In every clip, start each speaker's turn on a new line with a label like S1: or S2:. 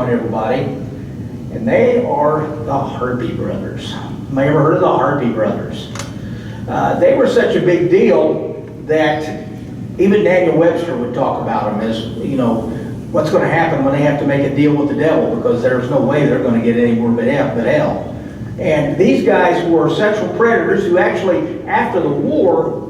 S1: on everybody, and they are the Harpy Brothers. Have you ever heard of the Harpy Brothers? They were such a big deal that even Daniel Webster would talk about them as, you know, what's going to happen when they have to make a deal with the devil, because there's no way they're going to get anywhere but hell. And these guys were sexual predators who actually, after the war,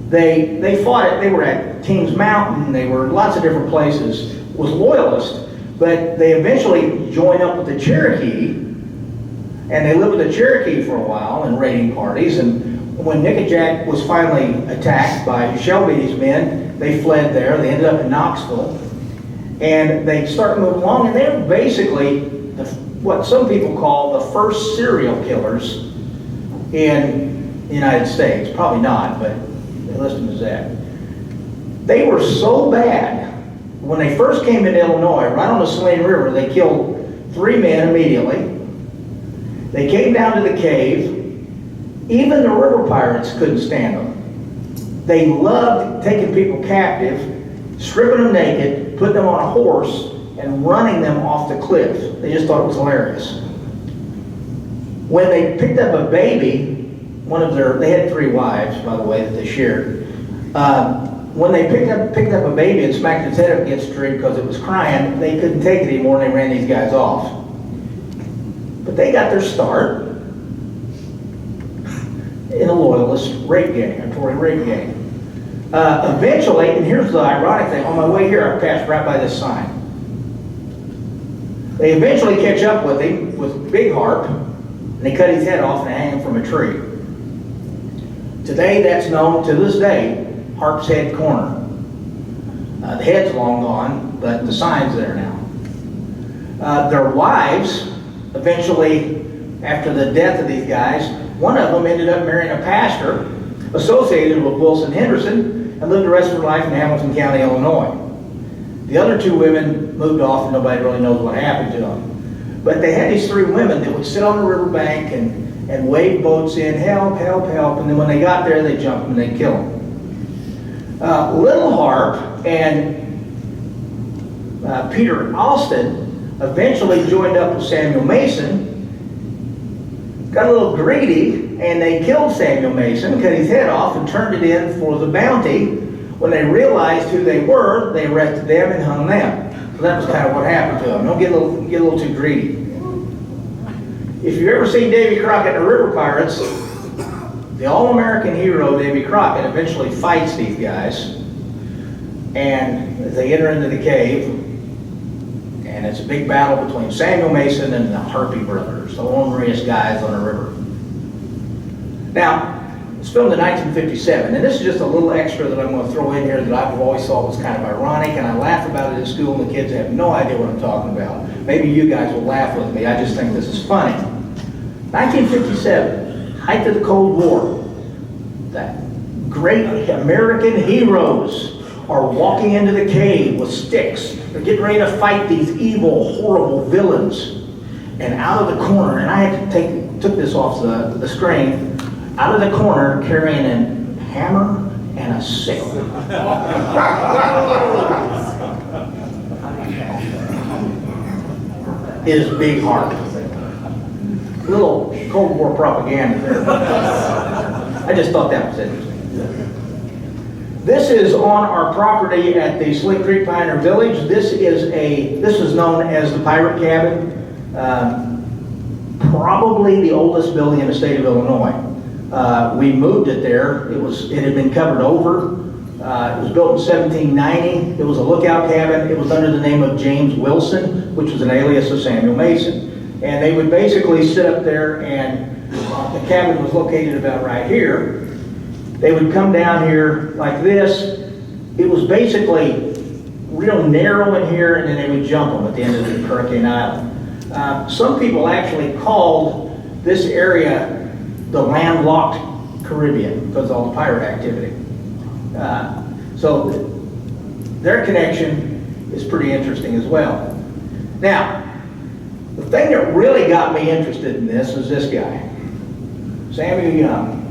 S1: they fought it. They were at Kings Mountain. They were lots of different places. Was loyalists, but they eventually joined up with the Cherokee, and they lived with the Cherokee for a while in raiding parties. And when Nickajack was finally attacked by Shelby's men, they fled there. They ended up in Knoxville, and they started moving along. And they were basically what some people call the first serial killers in the United States. Probably not, but they list them as that. They were so bad. When they first came into Illinois, right on the Saline River, they killed 3 men immediately. They came down to the cave. Even the river pirates couldn't stand them. They loved taking people captive, stripping them naked, putting them on a horse, and running them off the cliff. They just thought it was hilarious. When they picked up a baby, they had 3 wives, by the way, that they shared. When they picked up a baby and smacked its head up against a tree because it was crying, they couldn't take it anymore and they ran these guys off. But they got their start in a loyalist rape gang, a Tory rape gang. Eventually, and here's the ironic thing, on my way here I passed right by this sign. They eventually catch up with him with Big Harp, and they cut his head off and hang him from a tree. Today that's known, to this day, Harp's Head Corner. The head's long gone, but the sign's there now. Their wives, eventually, after the death of these guys, one of them ended up marrying a pastor associated with Wilson Henderson and lived the rest of her life in Hamilton County, Illinois. The other 2 women moved off and nobody really knows what happened to them. But they had these 3 women that would sit on the riverbank and wave boats in, help, help, help, and then when they got there, they'd jump them and they'd kill them. Little Harp and Peter Alston eventually joined up with Samuel Mason, got a little greedy, and they killed Samuel Mason, cut his head off, and turned it in for the bounty. When they realized who they were, they arrested them and hung them. So that was kind of what happened to them. Don't get a little too greedy. If you've ever seen Davy Crockett and the River Pirates, the all-American hero, Davy Crockett, eventually fights these guys. And they enter into the cave, and it's a big battle between Samuel Mason and the Harpy Brothers, the orneriest guys on the river. Now, it's filmed in 1957, and this is just a little extra that I'm going to throw in here that I've always thought was kind of ironic, and I laugh about it at school, and the kids have no idea what I'm talking about. Maybe you guys will laugh with me. I just think this is funny. 1957, height of the Cold War. That great American heroes are walking into the cave with sticks. They're getting ready to fight these evil, horrible villains. And out of the corner, and I had to took this off the screen, out of the corner carrying a hammer and a sickle. Is Big Harp. Little Cold War propaganda there. I just thought that was interesting. This is on our property at the Slick Creek Pioneer Village. This is known as the Pirate Cabin. Probably the oldest building in the state of Illinois. We moved it there. It had been covered over. It was built in 1790. It was a lookout cabin. It was under the name of James Wilson, which was an alias of Samuel Mason. And they would basically sit up there, and the cabin was located about right here. They would come down here like this. It was basically real narrow in here, and then they would jump them at the end of the Hurricane Island. Some people actually called this area the landlocked Caribbean because of all the pirate activity. So their connection is pretty interesting as well. Now, the thing that really got me interested in this is this guy, Samuel Young.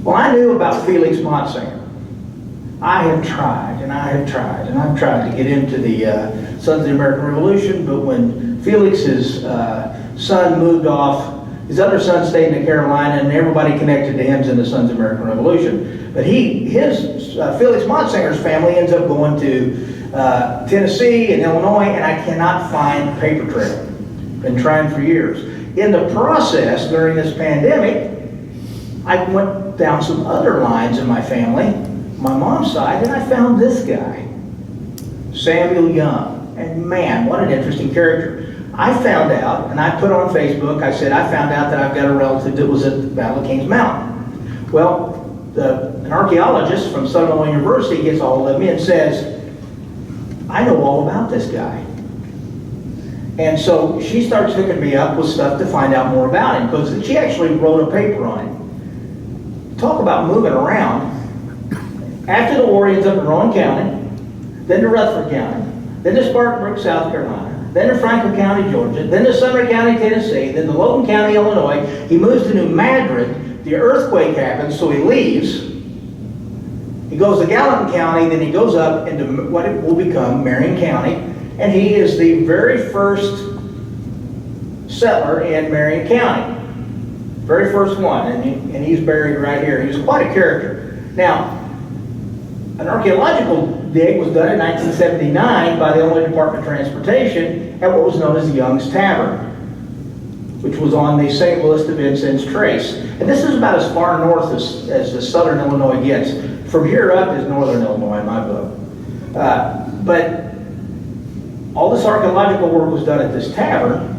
S1: Well, I knew about Felix Motsinger. I have tried, and I have tried, and I've tried to get into the Sons of the American Revolution, but when Felix's son moved off, his other son stayed in Carolina, and everybody connected to him's in the Sons of the American Revolution. But Felix Motsinger's family ends up going to Tennessee and Illinois, and I cannot find the paper trail. Been trying for years. In the process, during this pandemic, I went down some other lines in my family, my mom's side, and I found this guy, Samuel Young. And man, what an interesting character. I found out, and I put on Facebook, I said, I found out that I've got a relative that was at the Battle of Kings Mountain. Well, an archaeologist from Southern Illinois University gets a hold of me and says, I know all about this guy. And so she starts hooking me up with stuff to find out more about him, because she actually wrote a paper on him. Talk about moving around. After the war, he ends up in Rowan County, then to Rutherford County, then to Spartanburg, South Carolina, then to Franklin County, Georgia, then to Sumner County, Tennessee, then to Loudoun County, Illinois. He moves to New Madrid. The earthquake happens, so he leaves. He goes to Gallatin County, then he goes up into what it will become Marion County. And he is the very first settler in Marion County. Very first one, and he's buried right here. He was quite a character. Now, an archaeological dig was done in 1979 by the Illinois Department of Transportation at what was known as Young's Tavern, which was on the St. Louis to Vincennes Trace. And this is about as far north as the southern Illinois gets. From here up is northern Illinois in my book. But all this archaeological work was done at this tavern,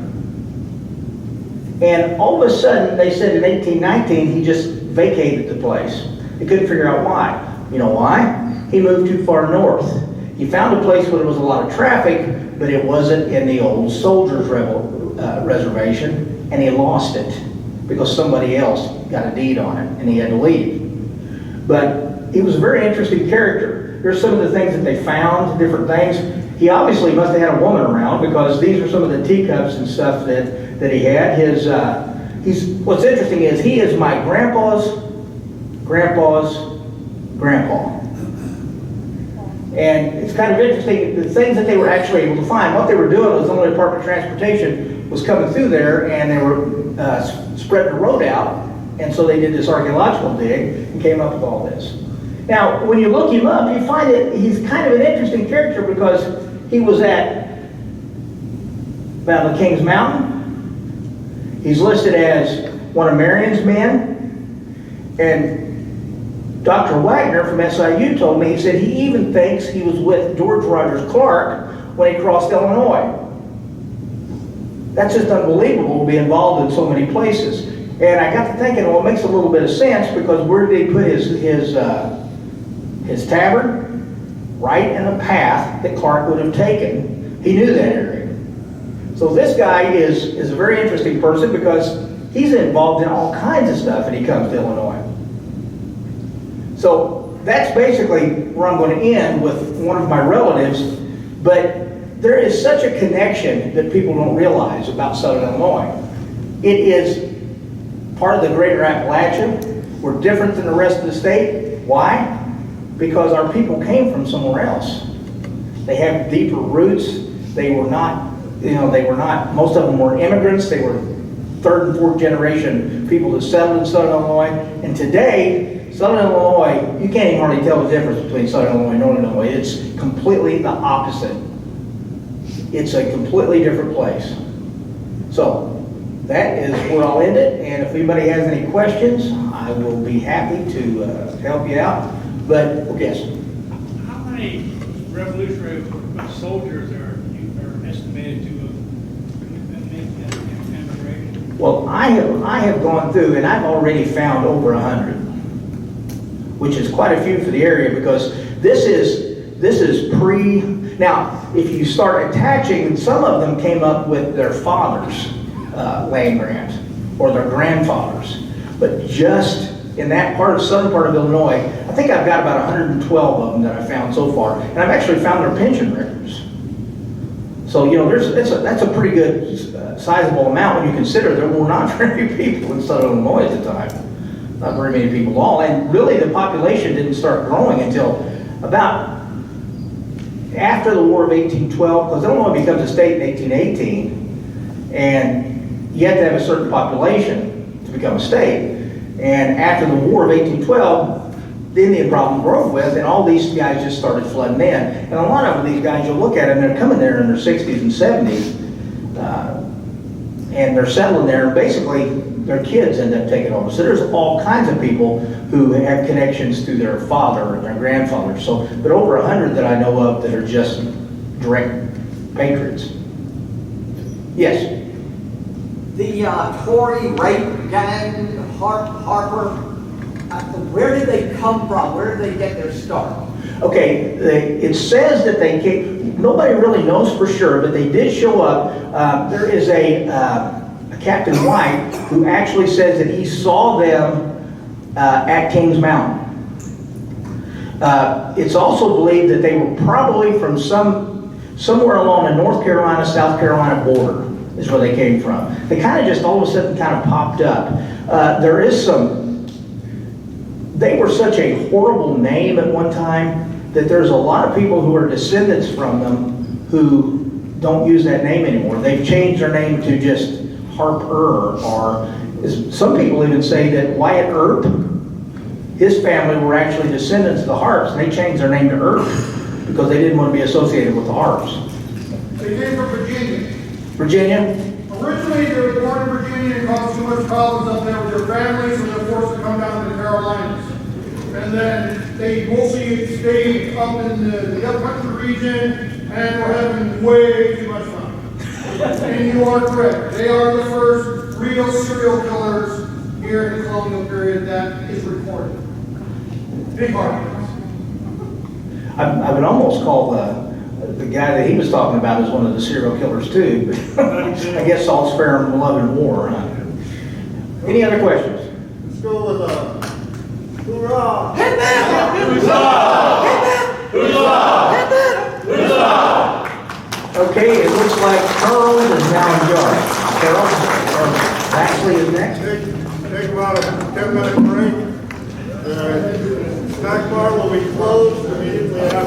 S1: and all of a sudden, they said in 1819, he just vacated the place. They couldn't figure out why. You know why? He moved too far north. He found a place where there was a lot of traffic, but it wasn't in the old soldiers' reservation, and he lost it because somebody else got a deed on it, and he had to leave. But he was a very interesting character. Here's some of the things that they found, different things. He obviously must have had a woman around, because these are some of the teacups and stuff that he had. What's interesting is he is my grandpa's grandpa. And it's kind of interesting, the things that they were actually able to find. What they were doing was the Illinois Department of Transportation was coming through there, and they were spreading the road out. And so they did this archaeological dig and came up with all this. Now, when you look him up, you find that he's kind of an interesting character, because he was at Battle of Kings Mountain. He's listed as one of Marion's men. And Dr. Wagner from SIU told me, he said he even thinks he was with George Rogers Clark when he crossed Illinois. That's just unbelievable to be involved in so many places. And I got to thinking, well, it makes a little bit of sense, because where did he put his tavern? Right in a path that Clark would have taken. He knew that area. So this guy is a very interesting person, because he's involved in all kinds of stuff when he comes to Illinois. So that's basically where I'm going to end, with one of my relatives. But there is such a connection that people don't realize about Southern Illinois. It is part of the greater Appalachia. We're different than the rest of the state. Why? Because our people came from somewhere else. They have deeper roots. They were not, most of them were immigrants. They were third and fourth generation people that settled in Southern Illinois. And today, Southern Illinois, you can't even hardly tell the difference between Southern Illinois and Northern Illinois. It's completely the opposite. It's a completely different place. So that is where I'll end it. And if anybody has any questions, I will be happy to help you out. But, yes.
S2: How many Revolutionary soldiers are estimated to have made that immigration?
S1: Well, I have gone through, and I've already found over 100, which is quite a few for the area, because this is pre. Now, if you start attaching, some of them came up with their father's land grant or their grandfathers, but just in that southern part of Illinois, I think I've got about 112 of them that I've found so far, and I've actually found their pension records. So, that's a pretty good sizable amount when you consider there were not very many people in Southern Illinois at the time. Not very many people at all, and really the population didn't start growing until about after the War of 1812, because Illinois becomes a state in 1818, and you have to have a certain population to become a state. And after the War of 1812, the Indian problem broke with, and all these guys just started flooding in. And a lot of these guys, you'll look at them, they're coming there in their 60s and 70s, and they're settling there, and basically their kids end up taking over. So there's all kinds of people who have connections to their father and their grandfather. So, but over 100 that I know of that are just direct patriots. Yes?
S3: The Tory rape gang, Harper, where did they come from? Where did they get their start?
S1: Okay, it says that they came, nobody really knows for sure, but they did show up. There is a Captain White who actually says that he saw them at Kings Mountain. It's also believed that they were probably from somewhere along the North Carolina, South Carolina border is where they came from. They kind of just all of a sudden kind of popped up. There is they were such a horrible name at one time that there's a lot of people who are descendants from them who don't use that name anymore. They've changed their name to just Harper, or some people even say that Wyatt Earp, his family were actually descendants of the Harps, and they changed their name to Earp because they didn't want to be associated with the Harps.
S4: They came from Virginia.
S1: Virginia?
S4: Originally, they were born in Virginia and caused too much problems up there with their families, so they're forced to come down to the Carolinas. And then they mostly stayed up in the upcountry region and were having way too much fun. And you are correct. They are the first real serial killers here in the colonial period that is recorded. Big arguments.
S1: I would almost call the guy that he was talking about as one of the serial killers too. I guess all's fair in love and war. Huh? Any other questions?
S4: Let's go with hoorah!
S1: Okay, it looks like Carl is now in charge. Carol, or Baxley is next.
S4: Take about a 10-minute break. The snack bar will be closed immediately after.